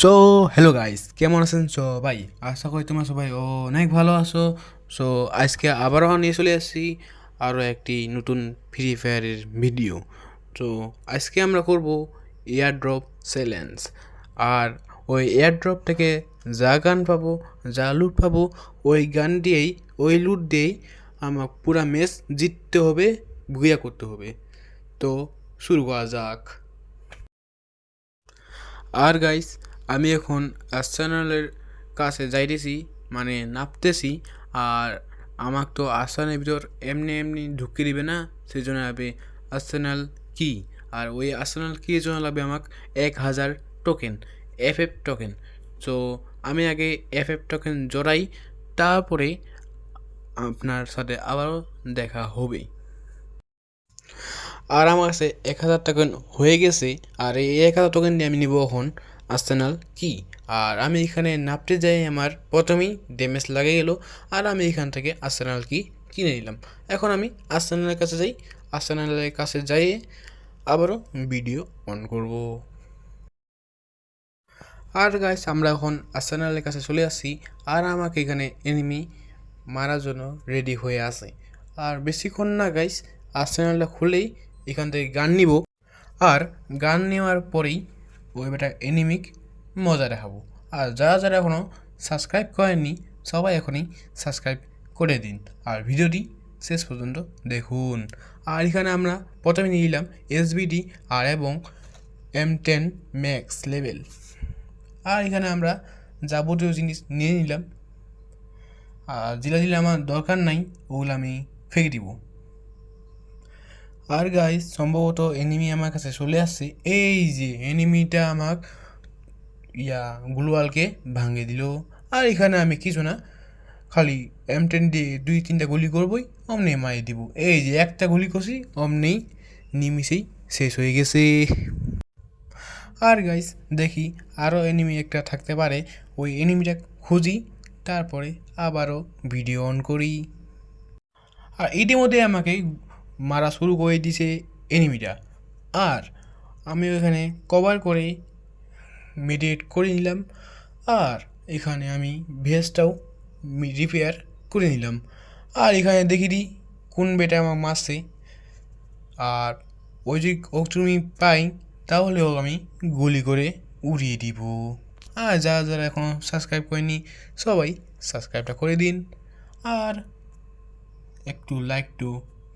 So hello guys, কেমন আছেন সবাই? আশা করি তোমরা সবাই অনেক ভালো আছো। সো আজকে আবারও নিয়ে চলে আসছি আরও একটি নতুন ফ্রি ফায়ারের ভিডিও। তো আজকে আমরা করব এয়ার ড্রপ চ্যালেঞ্জ। আর ওই এয়ার ড্রপ থেকে যা গান পাবো, যা লুট পাবো, ওই গান দিয়েই, ওই লুট দিয়েই আমার পুরা ম্যাচ জিততে হবে, বুইয়া করতে হবে। তো শুরু করা যাক। আর গাইস, আমি এখন আর্সেনালের কাছে যাইতেছি, মানে নাপতেছি। আর আমাকে তো আর্সেনালের ভিতর এমনি এমনি ঢুকিয়ে দিবে না, সেই জন্য লাগবে আর্সেনাল কি। আর ওই আর্সেনাল কি জন্য লাগবে আমাকে 1000 টোকেন, এফ টোকেন। সো আমি আগে এফ টোকেন জড়াই, তারপরে আপনার সাথে আবারও দেখা হবে। আর আমার কাছে 1000 টোকেন হয়ে গেছে। আর এই 1000 টোকেন দিয়ে আমি নিব এখন আর্সেনাল কি। আর আমি এখানে নাপতে যাই, আমার প্রথমেই ড্যামেজ লাগে গেল। আর আমি এখান থেকে আর্সেনাল কি কিনে নিলাম। এখন আমি আর্সেনালের কাছে যাই, আর্সেনালের কাছে যাই আবারও ভিডিও অন করব। আর গাইস, আমরা এখন আর্সেনালের কাছে চলে আসছি। আর আমাকে এখানে এনিমি মারার জন্য রেডি হয়ে আছে। আর বেশিক্ষণ না গাইস, আর্সেনালটা খুলেই এখান থেকে গান নিব। আর গান নেওয়ার পরেই ওই বেটা এনিমিক মজা দেখাবো। আর যারা যারা এখনও সাবস্ক্রাইব করেননি, সবাই এখনই সাবস্ক্রাইব করে দিন। আর ভিডিওটি শেষ পর্যন্ত দেখুন। আর এখানে আমরা প্রথমে নিয়ে নিলাম এসবিডি আর এবং M10 ম্যাক্স লেভেল। আর এখানে আমরা যাবতীয় জিনিস নিয়ে নিলাম। আর যেগুলো যেগুলো আমার দরকার নাই ওগুলো আমি ফেঁকে দিব। আর গাইস, সম্ভবত এনিমি আমার কাছে চলে আসছে। এই যে এনিমিটা আমার গ্লোয়ালকে ভাঙে দিল। আর এখানে আমি কিছু না, খালি M10 দিয়ে 2-3টা গুলি করবই, অমনি মারি দিব। এই যে একটা গুলি করছি, অমনি নিমিষেই শেষ হয়ে গেছে। আর গাইস, দেখি আরও এনিমি একটা থাকতে পারে, ওই এনিমিটা খুঁজি, তারপরে আবারও ভিডিও অন করি। আর ইতিমধ্যে আমাকে মারা শুরু করে দিছে এনিমিটা। আর আমি ওখানে কভার করে মেডিটেট করে নিলাম। আর এখানে আমি ভেস্টটাও রিপেয়ার করে নিলাম। আর এখানে দেখি দিই কোন বেটা আমার মারছে। আর ওই যদি তুমি পাই, তাহলেও আমি গুলি করে উড়িয়ে দিব। আর যারা যারা এখনও সাবস্ক্রাইব করেনি, সবাই সাবস্ক্রাইবটা করে দিন। আর একটু লাইক টু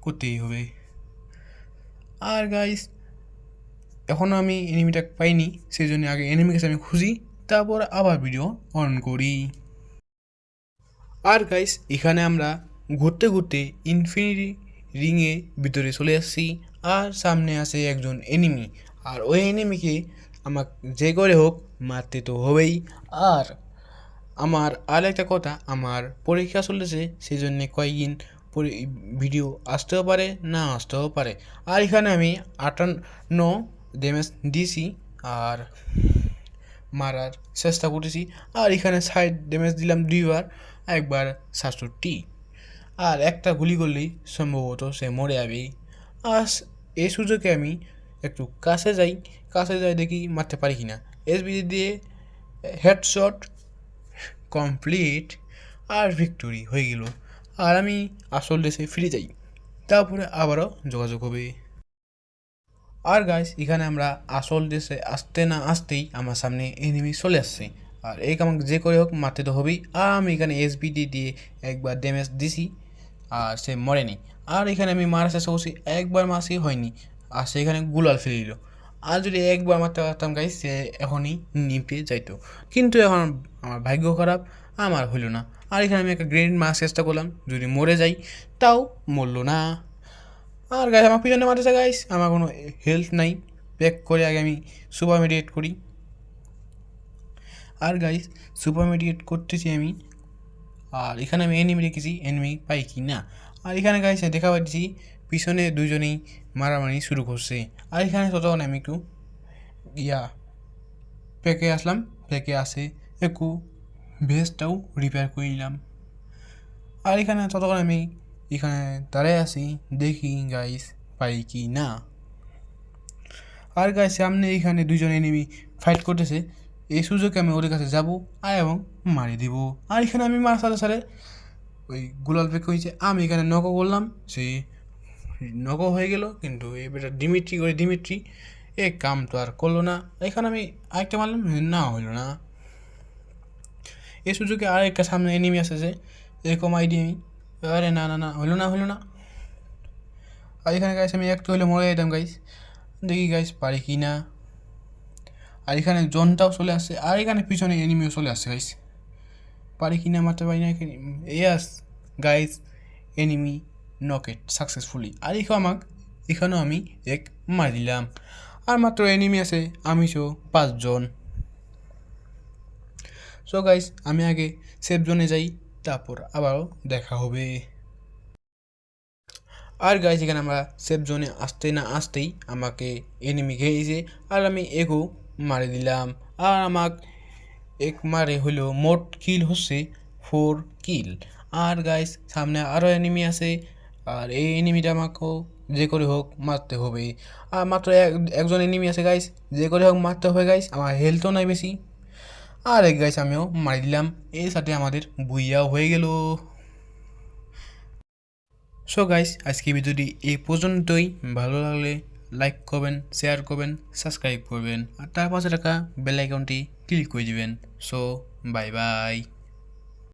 করতেই হবে। আর গাইস, এখনও আমি এনিমিটা পাইনি, সেই জন্য আগে এনিমি কাছে আমি খুঁজি, তারপর আবার ভিডিও অন করি। আর গাইস, এখানে আমরা ঘুরতে ঘুরতে ইনফিনিটি রিংয়ে ভিতরে চলে আসছি। আর সামনে আছে একজন এনিমি। আর ওই এনিমিকে আমাকে যে করে হোক মারতে তো হবেই। আর আমার আর একটা কথা, আমার পরীক্ষা চলেছে, সেই জন্যে কয়েকদিন ভিডিও আসতেও পারে, না আসতেও পারে। আর এখানে আমি 58 ড্যামেজ দিয়েছি আর মারার চেষ্টা করেছি। আর এখানে সাইড ড্যামেজ দিলাম 2বার, একবার 67। আর একটা গুলি করলেই সম্ভবত সে মরে যাবেই। আর এই সুযোগে আমি একটু কাছে যাই দেখি মারতে পারি কি না। এসবিডি দিয়ে হেডশট কমপ্লিট। আর ভিক্টোরি হয়ে গেল। আর আমি আসল দেশে ফিরে যাই, তারপরে আবারও যোগাযোগ হবে। আর গাইস, এখানে আমরা আসল দেশে আসতে না আসতেই আমার সামনে এনিমি চলে আসছে। আর এই আমাকে যে করে হোক মারতে তো হবেই। আর আমি এখানে এসবিডি দিয়ে একবার ড্যামেজ দিছি, আর সে মরেনি। আর এখানে আমি মারার চেষ্টা করছি, একবার মারছি হয়নি, আর সেখানে গুলাল ফেলে দিল। আর যদি একবার মারতে পারতাম গাইস, সে এখনই নিপে যাইতো। কিন্তু এখন আমার ভাগ্য খারাপ, আমার হইল না। আর এখানে আমি একটা গ্রেনেড মারার চেষ্টা করলাম, যদি মরে যাই, তাও মরলো না। আর গাইস, আমার পিছনে মারতেছে গাইস, আমার কোনো হেলথ নাই। ব্যাক করে আগে আমি সুপার মেডিকেট করি। আর গাইস, সুপার মেডিকেট করতেছি আমি। আর এখানে আমি এনিমি রেখেছি, এনিমি পাই কি না। আর এখানে গাইস দেখা পাচ্ছি পিছনে দুজনেই মারামারি শুরু করছে। আর এখানে ততক্ষণ আমি একটু প্যাকে আসলাম, প্যাকে আসে একটু ভেস্টটাও রিপেয়ার করে নিলাম। আর এখানে ততক্ষণ আমি এখানে দাঁড়ায় আসি, দেখি গাইস পাই কি না। আর গাইস, সামনে এখানে দুজন এনিমি ফাইট করতেছে। এই সুযোগে আমি ওদের কাছে যাবো আর এবং মারি দিব। আর এখানে আমি মারার সাথে সাথে ওই গুলাল পেক হয়েছে, আমি এখানে নকও করলাম, সে নকও হয়ে গেল। কিন্তু এবার ডিমিট্রি এ কাম তো আর করলো না। এখানে আমি আরেকটা মারলাম, না হইলো না। এই সুযোগে আরেকটা সামনে এনিমি আসে যে এরকম আইডিয়া, আরে না না না হইলো না। আর এখানে গাইস আমি একটু হইলে মরে যেতাম গাইস, দেখি গাইস পারি কি না। আর এখানে জনটাও চলে আসছে, আর এখানে পিছনে এনিমিও চলে আসছে গাইস, পারি কি না, মারতে পারি না। ইয়াস গাইস, এনিমি নকেট সাকসেসফুলি। আর এখানেও আমি এক মারি দিলাম। আর মাত্র এনিমি আছে আমি 5 জন। সো গাইস আমি আগে সেফ জোনে যাই, তারপর আবারও দেখা হবে। আর গাইস এখানে আমরা সেফ জোনে আসতে না আসতেই আমাকে এনিমি খেয়েছে, আর আমি এগো মারি দিলাম। আর এক মারে হলো মোট কিল হচ্ছে 4 কিল। আর গাইস সামনে আরও এনিমি আছে, আর এই এনিমিটা আমাকেও যে করে হোক মারতে হবে। আর মাত্র একজন এনিমি আছে গাইস, যে করে হোক মারতে হবে গাইস, আমার হেলথও নাই বেশি। আর এক গাইস আমিও মারি দিলাম, এর সাথে আমাদের বুইয়াও হয়ে গেল। সো গাইস আজকে ভিডিওটি এই পর্যন্তই। ভালো লাগলে লাইক করবেন, শেয়ার করবেন, সাবস্ক্রাইব করবেন, আর তার পাশে থাকা বেল আইকনটি ক্লিক করে দিবেন। So bye bye.